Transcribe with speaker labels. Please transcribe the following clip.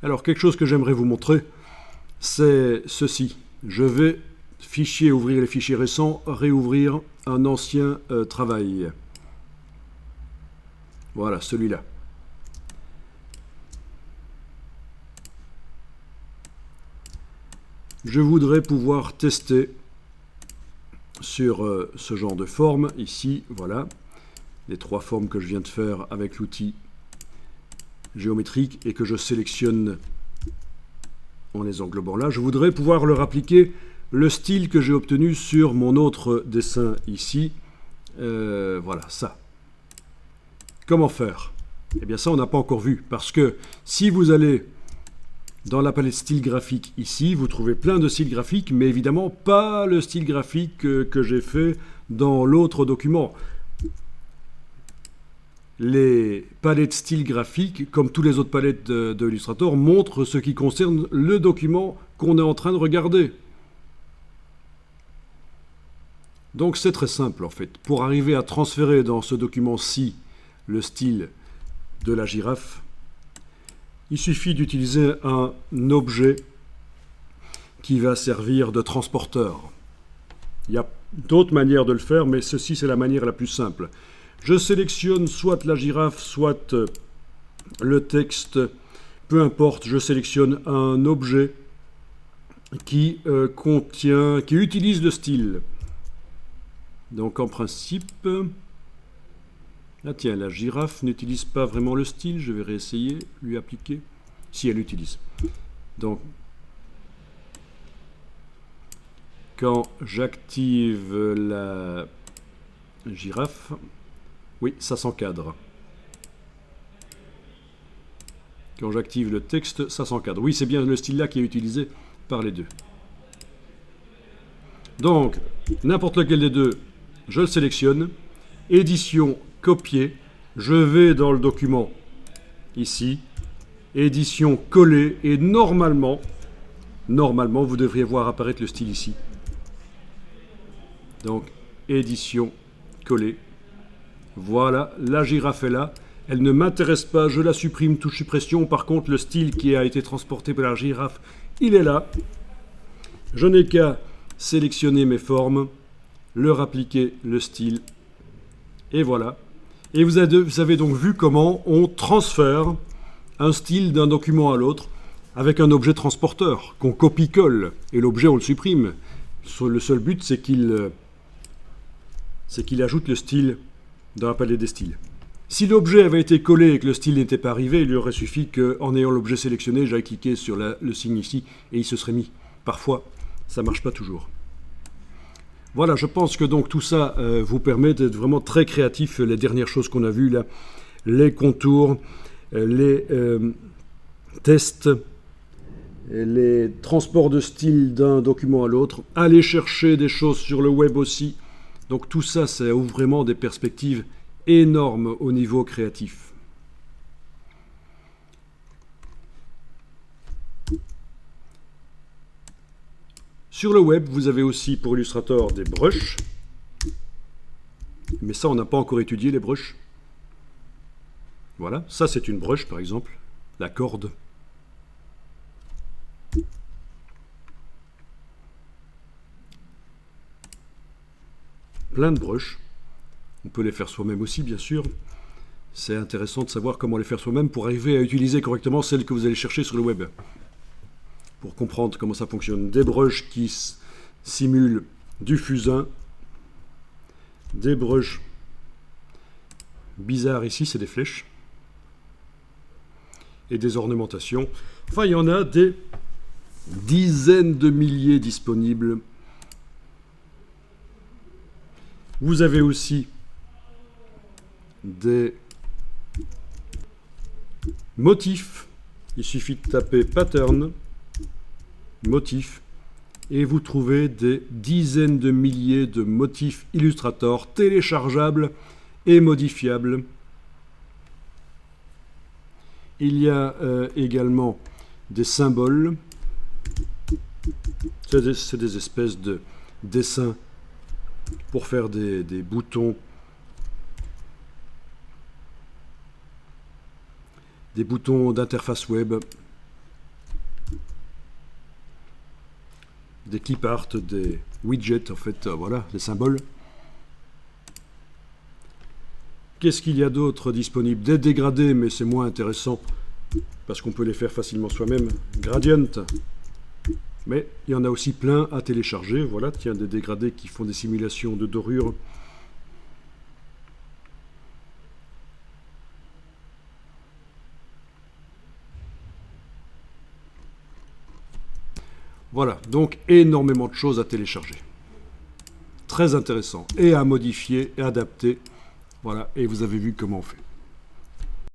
Speaker 1: Alors, quelque chose que j'aimerais vous montrer, c'est ceci. Je vais, fichier, ouvrir les fichiers récents, réouvrir un ancien travail. Voilà, celui-là. Je voudrais pouvoir tester sur ce genre de forme, ici, voilà, les 3 formes que je viens de faire avec l'outil géométrique et que je sélectionne en les englobant là. Je voudrais pouvoir leur appliquer le style que j'ai obtenu sur mon autre dessin ici. Voilà, ça. Comment faire? Eh bien ça, on n'a pas encore vu, parce que si vous allez dans la palette style graphique ici, vous trouvez plein de styles graphiques, mais évidemment pas le style graphique que j'ai fait dans l'autre document. Les palettes style graphique, comme tous les autres palettes de Illustrator, montrent ce qui concerne le document qu'on est en train de regarder. Donc c'est très simple en fait. Pour arriver à transférer dans ce document-ci le style de la girafe, il suffit d'utiliser un objet qui va servir de transporteur. Il y a d'autres manières de le faire, mais ceci c'est la manière la plus simple. Je sélectionne soit la girafe, soit le texte, peu importe, je sélectionne un objet qui utilise le style. Donc en principe, ah tiens, la girafe n'utilise pas vraiment le style, je vais réessayer, lui appliquer, si elle l'utilise. Donc, quand j'active la girafe, oui, ça s'encadre. Quand j'active le texte, ça s'encadre. Oui, c'est bien le style là qui est utilisé par les deux. Donc, n'importe lequel des deux, je le sélectionne. Édition, copier. Je vais dans le document, ici. Édition, coller. Et normalement, vous devriez voir apparaître le style ici. Donc, édition, coller. Voilà, la girafe est là. Elle ne m'intéresse pas, je la supprime, touche suppression. Par contre, le style qui a été transporté par la girafe, il est là. Je n'ai qu'à sélectionner mes formes, leur appliquer le style. Et voilà. Et vous avez donc vu comment on transfère un style d'un document à l'autre avec un objet transporteur qu'on copie-colle. Et l'objet, on le supprime. Le seul but, c'est qu'il ajoute le style dans la palette des styles. Si l'objet avait été collé et que le style n'était pas arrivé, il lui aurait suffi qu'en ayant l'objet sélectionné, j'aille cliquer sur le signe ici et il se serait mis. Parfois, ça ne marche pas toujours. Voilà, je pense que donc tout ça vous permet d'être vraiment très créatif. Les dernières choses qu'on a vues là, les contours, les tests, les transports de style d'un document à l'autre, aller chercher des choses sur le web aussi. Donc tout ça, ça ouvre vraiment des perspectives énormes au niveau créatif. Sur le web, vous avez aussi pour Illustrator des brushes. Mais ça, on n'a pas encore étudié les brushes. Voilà, ça c'est une brush par exemple, la corde. Plein de brushes. On peut les faire soi-même aussi, bien sûr. C'est intéressant de savoir comment les faire soi-même pour arriver à utiliser correctement celles que vous allez chercher sur le web. Pour comprendre comment ça fonctionne. Des brushes qui simulent du fusain. Des brushes bizarres ici, c'est des flèches. Et des ornementations. Enfin, il y en a des dizaines de milliers disponibles. Vous avez aussi des motifs. Il suffit de taper pattern, motif, et vous trouvez des dizaines de milliers de motifs Illustrator téléchargeables et modifiables. Il y a également des symboles. C'est des espèces de dessins pour faire des boutons. Des boutons d'interface web. des clip art, des widgets, en fait, voilà, des symboles. Qu'est-ce qu'il y a d'autre disponible? Des dégradés, mais c'est moins intéressant parce qu'on peut les faire facilement soi-même. Gradient. Mais il y en a aussi plein à télécharger. Voilà, tiens, des dégradés qui font des simulations de dorure. Voilà, donc énormément de choses à télécharger. Très intéressant. Et à modifier et adapter. Voilà, et vous avez vu comment on fait.